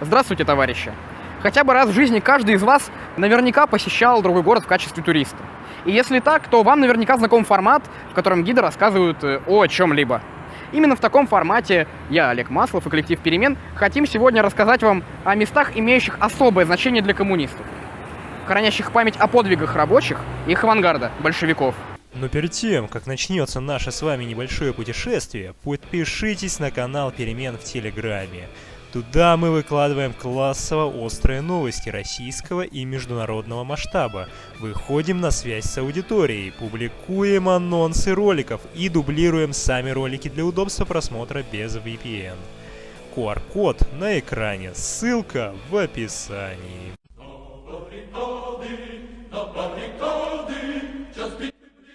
Здравствуйте, товарищи! Хотя бы раз в жизни каждый из вас наверняка посещал другой город в качестве туриста. И если так, то вам наверняка знаком формат, в котором гиды рассказывают о чем-либо. Именно в таком формате я, Олег Маслов и коллектив «Перемен» хотим сегодня рассказать вам о местах, имеющих особое значение для коммунистов, хранящих память о подвигах рабочих и их авангарда, большевиков. Но перед тем, как начнется наше с вами небольшое путешествие, подпишитесь на канал «Перемен» в Телеграме. Туда мы выкладываем классово острые новости российского и международного масштаба, выходим на связь с аудиторией, публикуем анонсы роликов и дублируем сами ролики для удобства просмотра без VPN. QR-код на экране, ссылка в описании.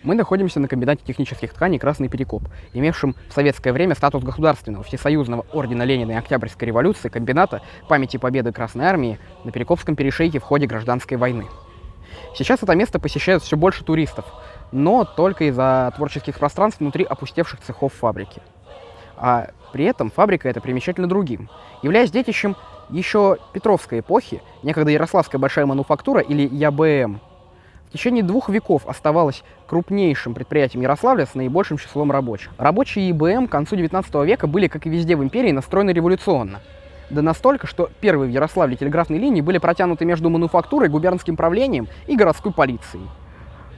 Мы находимся на комбинате технических тканей «Красный Перекоп», имевшем в советское время статус государственного всесоюзного ордена Ленина и Октябрьской революции комбината памяти победы Красной Армии на Перекопском перешейке в ходе Гражданской войны. Сейчас это место посещают все больше туристов, но только из-за творческих пространств внутри опустевших цехов фабрики. А при этом фабрика эта примечательна другим. Являясь детищем еще Петровской эпохи, некогда Ярославская большая мануфактура или ЯБМ, в течение 2 веков оставалась крупнейшим предприятием Ярославля с наибольшим числом рабочих. Рабочие ИБМ к концу 19 века были, как и везде в империи, настроены революционно. Да настолько, что первые в Ярославле телеграфные линии были протянуты между мануфактурой, губернским правлением и городской полицией.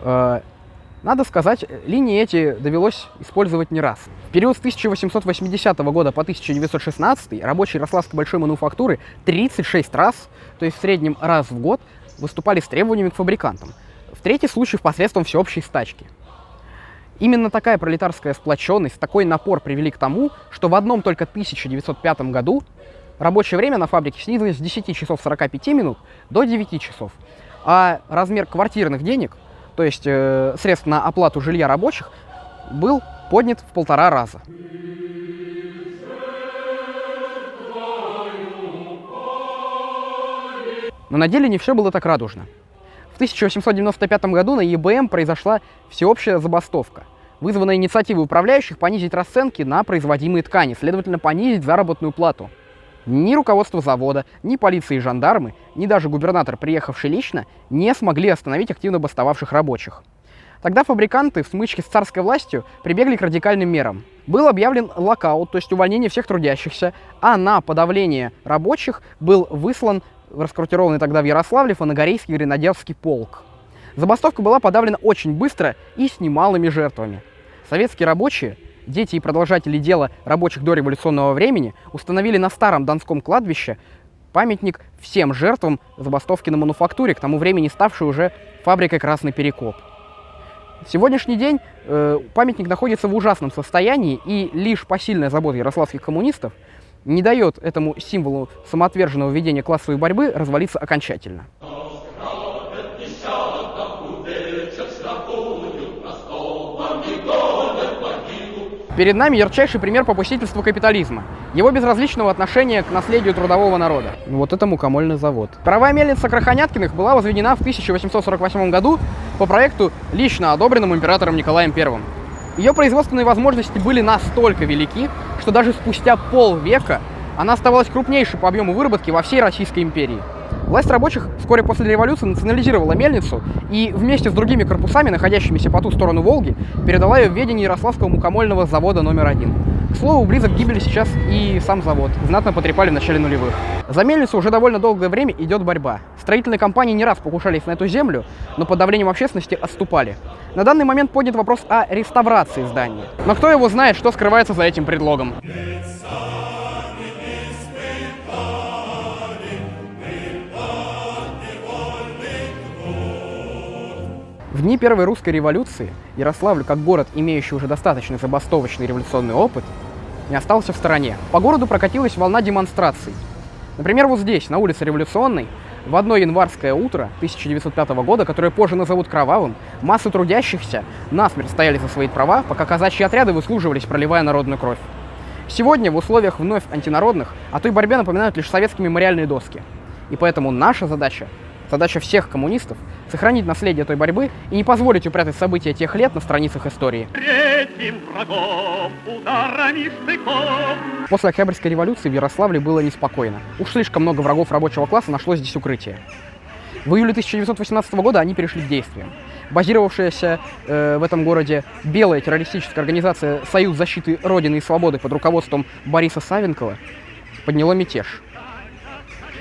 Надо сказать, линии эти довелось использовать не раз. В период с 1880 года по 1916 рабочие Ярославской большой мануфактуры 36 раз, то есть в среднем раз в год, выступали с требованиями к фабрикантам. В третий случай посредством всеобщей стачки. Именно такая пролетарская сплоченность, такой напор привели к тому, что в одном только 1905 году рабочее время на фабрике снизилось с 10 часов 45 минут до 9 часов, а размер квартирных денег, то есть средств на оплату жилья рабочих, был поднят в 1,5 раза. Но на деле не все было так радужно. В 1895 году на ЕБМ произошла всеобщая забастовка, вызванная инициативой управляющих понизить расценки на производимые ткани, следовательно, понизить заработную плату. Ни руководство завода, ни полиция и жандармы, ни даже губернатор, приехавший лично, не смогли остановить активно бастовавших рабочих. Тогда фабриканты в смычке с царской властью прибегли к радикальным мерам. Был объявлен локаут, то есть увольнение всех трудящихся, а на подавление рабочих был выслан раскрутированный тогда в Ярославле Фанагорейский гренадерский полк. Забастовка была подавлена очень быстро и с немалыми жертвами. Советские рабочие, дети и продолжатели дела рабочих до революционного времени, установили на старом Донском кладбище памятник всем жертвам забастовки на мануфактуре, к тому времени ставшей уже фабрикой «Красный Перекоп». В сегодняшний день памятник находится в ужасном состоянии, и лишь посильная забота ярославских коммунистов не дает этому символу самоотверженного ведения классовой борьбы развалиться окончательно. Перед нами ярчайший пример попустительства капитализма, его безразличного отношения к наследию трудового народа. Вот это мукомольный завод. Паровая мельница Крахоняткиных была возведена в 1848 году по проекту, лично одобренному императором Николаем I. Ее производственные возможности были настолько велики, что даже спустя полвека она оставалась крупнейшей по объему выработки во всей Российской империи. Власть рабочих вскоре после революции национализировала мельницу и вместе с другими корпусами, находящимися по ту сторону Волги, передала ее в ведение Ярославского мукомольного завода номер 1. К слову, близок к гибели сейчас и сам завод, знатно потрепали в начале нулевых. За мельницу уже довольно долгое время идет борьба. Строительные компании не раз покушались на эту землю, но под давлением общественности отступали. На данный момент поднят вопрос о реставрации здания. Но кто его знает, что скрывается за этим предлогом. В дни Первой русской революции Ярославль, как город, имеющий уже достаточно забастовочный революционный опыт, не остался в стороне. По городу прокатилась волна демонстраций. Например, вот здесь, на улице Революционной, в одно январское утро 1905 года, которое позже назовут кровавым, массы трудящихся насмерть стояли за свои права, пока казачьи отряды выслуживались, проливая народную кровь. Сегодня в условиях вновь антинародных о той борьбе напоминают лишь советские мемориальные доски. И поэтому наша задача Задача всех коммунистов – сохранить наследие той борьбы и не позволить упрятать события тех лет на страницах истории. После Октябрьской революции в Ярославле было неспокойно. Уж слишком много врагов рабочего класса нашло здесь укрытие. В июле 1918 года они перешли к действиям. Базировавшаяся в этом городе белая террористическая организация «Союз защиты Родины и Свободы» под руководством Бориса Савенкова подняла мятеж.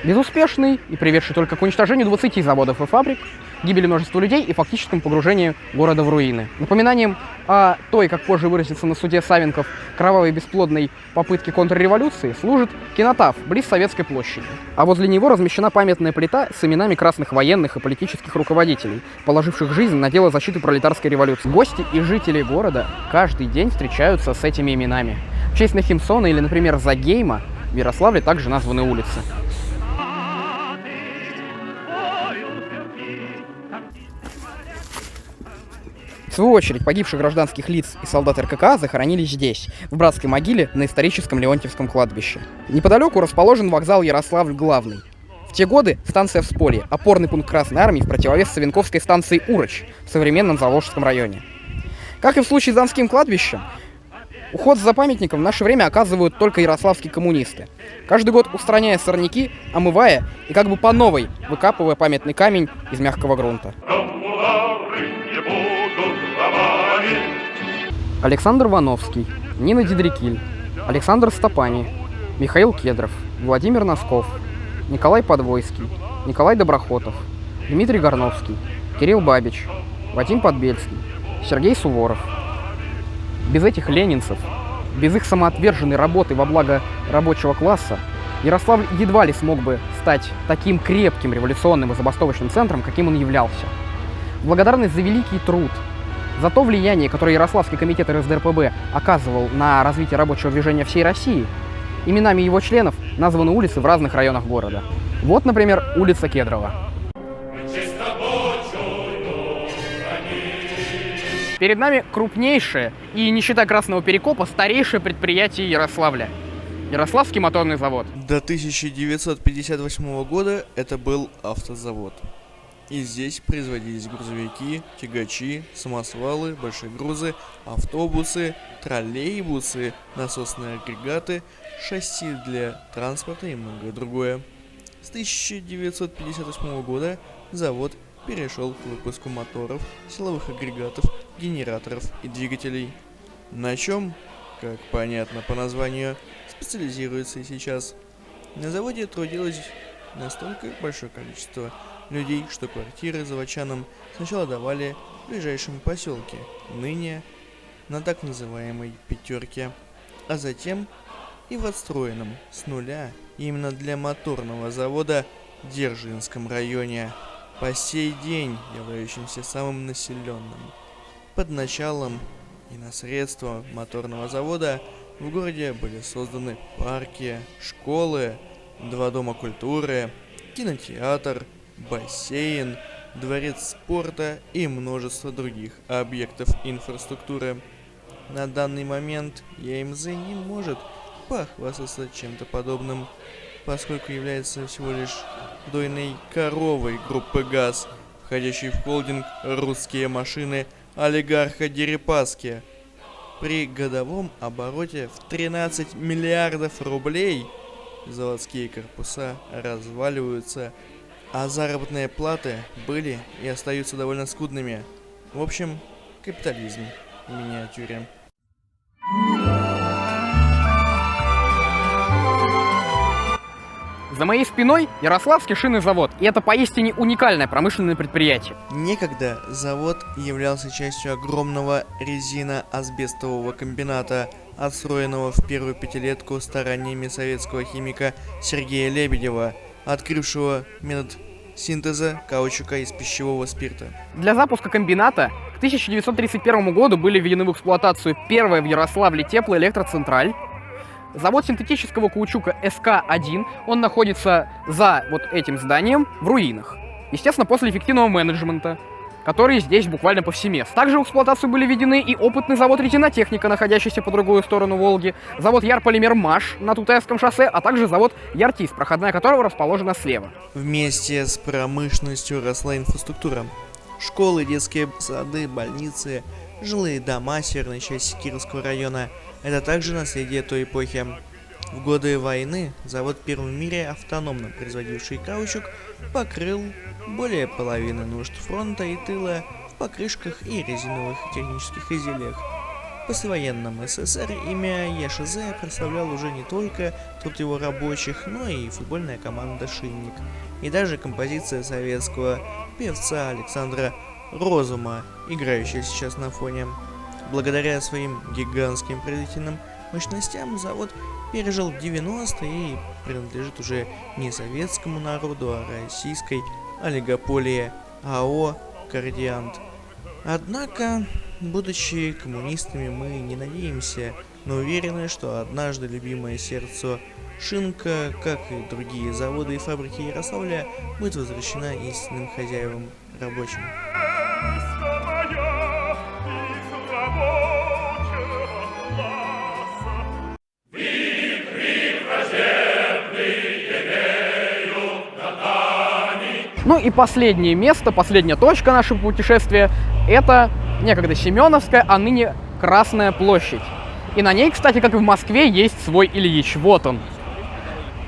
Безуспешный и приведший только к уничтожению 20 заводов и фабрик, гибели множества людей и фактическому погружению города в руины. Напоминанием о той, как позже выразится на суде Савенков, кровавой и бесплодной попытке контрреволюции служит кинотаф близ Советской площади. А возле него размещена памятная плита с именами красных военных и политических руководителей, положивших жизнь на дело защиты пролетарской революции. Гости и жители города каждый день встречаются с этими именами. В честь Нахимсона или, например, Загейма в Ярославле также названы улицы. В свою очередь, погибших гражданских лиц и солдат РККА захоронили здесь, в братской могиле на историческом Леонтьевском кладбище. Неподалеку расположен вокзал Ярославль-Главный. В те годы станция Всполье, опорный пункт Красной Армии в противовес Савенковской станции Уроч в современном Заволжском районе. Как и в случае с Донским кладбищем, уход за памятником в наше время оказывают только ярославские коммунисты, каждый год устраняя сорняки, омывая и как бы по новой выкапывая памятный камень из мягкого грунта. Александр Вановский, Нина Дидрикиль, Александр Стопани, Михаил Кедров, Владимир Носков, Николай Подвойский, Николай Доброхотов, Дмитрий Горновский, Кирилл Бабич, Вадим Подбельский, Сергей Суворов. Без этих ленинцев, без их самоотверженной работы во благо рабочего класса, Ярославль едва ли смог бы стать таким крепким революционным и забастовочным центром, каким он являлся. В благодарность за великий труд, за то влияние, которое Ярославский комитет РСДРПб оказывал на развитие рабочего движения всей России, именами его членов названы улицы в разных районах города. Вот, например, улица Кедрова. Перед нами крупнейшее и, не считая Красного Перекопа, старейшее предприятие Ярославля – Ярославский моторный завод. До 1958 года это был автозавод. И здесь производились грузовики, тягачи, самосвалы, большие грузы, автобусы, троллейбусы, насосные агрегаты, шасси для транспорта и многое другое. С 1958 года завод перешел к выпуску моторов, силовых агрегатов, генераторов и двигателей, на чем, как понятно по названию, специализируется и сейчас. На заводе трудилось настолько большое количество людей, что квартиры заводчанам сначала давали в ближайшем поселке, ныне на так называемой «пятерке», а затем и в отстроенном с нуля именно для моторного завода Дзержинском районе, по сей день являющимся самым населенным. Под началом и на средства моторного завода в городе были созданы парки, школы, 2 дома культуры, кинотеатр, бассейн, дворец спорта и множество других объектов инфраструктуры. На данный момент ЯМЗ не может похвастаться чем-то подобным, поскольку является всего лишь дойной коровой группы ГАЗ, входящей в холдинг «Русские машины» олигарха Дерипаски. При годовом обороте в 13 миллиардов рублей заводские корпуса разваливаются, а заработные платы были и остаются довольно скудными. В общем, капитализм в миниатюре. За моей спиной Ярославский шинный завод, и это поистине уникальное промышленное предприятие. Некогда завод являлся частью огромного резино-асбестового комбината, отстроенного в первую пятилетку стараниями советского химика Сергея Лебедева, открывшего метод синтеза каучука из пищевого спирта. Для запуска комбината к 1931 году были введены в эксплуатацию первая в Ярославле теплоэлектроцентраль. Завод синтетического каучука СК-1, он находится за вот этим зданием в руинах. Естественно, после эффективного менеджмента которые здесь буквально повсеместно. Также в эксплуатацию были введены и опытный завод «Ретинотехника», находящийся по другую сторону Волги, завод «Ярполимер МАШ» на Тутаевском шоссе, а также завод «Яртис», проходная которого расположена слева. Вместе с промышленностью росла инфраструктура. Школы, детские сады, больницы, жилые дома северной части Кировского района – это также наследие той эпохи. В годы войны завод первый в мире, автономно производивший каучук, покрыл более половины нужд фронта и тыла в покрышках и резиновых технических изделиях. В послевоенном СССР имя ЕШЗ прославлял уже не только труд его рабочих, но и футбольная команда «Шинник», и даже композиция советского певца Александра Розума, играющая сейчас на фоне. Благодаря своим гигантским производительным мощностям завод пережил 90-е и принадлежит уже не советскому народу, а российской олигополии АО «Кардиант». Однако, будучи коммунистами, мы не надеемся, но уверены, что однажды любимое сердцу Шинка, как и другие заводы и фабрики Ярославля, будет возвращена истинным хозяевам рабочим. Ну и последнее место, последняя точка нашего путешествия – это некогда Семеновская, а ныне Красная площадь. И на ней, кстати, как и в Москве, есть свой Ильич. Вот он.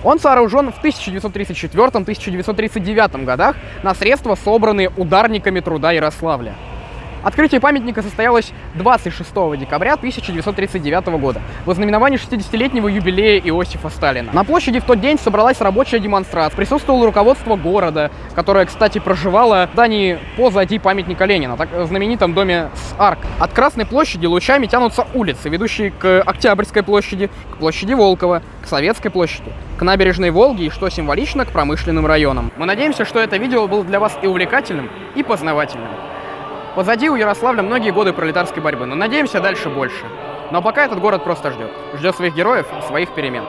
Он сооружен в 1934-1939 годах на средства, собранные ударниками труда Ярославля. Открытие памятника состоялось 26 декабря 1939 года в ознаменовании 60-летнего юбилея Иосифа Сталина. На площади в тот день собралась рабочая демонстрация, присутствовало руководство города, которое, кстати, проживало в здании позади памятника Ленина, так, в знаменитом доме с аркой. От Красной площади лучами тянутся улицы, ведущие к Октябрьской площади, к площади Волкова, к Советской площади, к набережной Волги и, что символично, к промышленным районам. Мы надеемся, что это видео было для вас и увлекательным, и познавательным. Позади у Ярославля многие годы пролетарской борьбы, но надеемся дальше больше. Но пока этот город просто ждет. Ждет своих героев и своих перемен.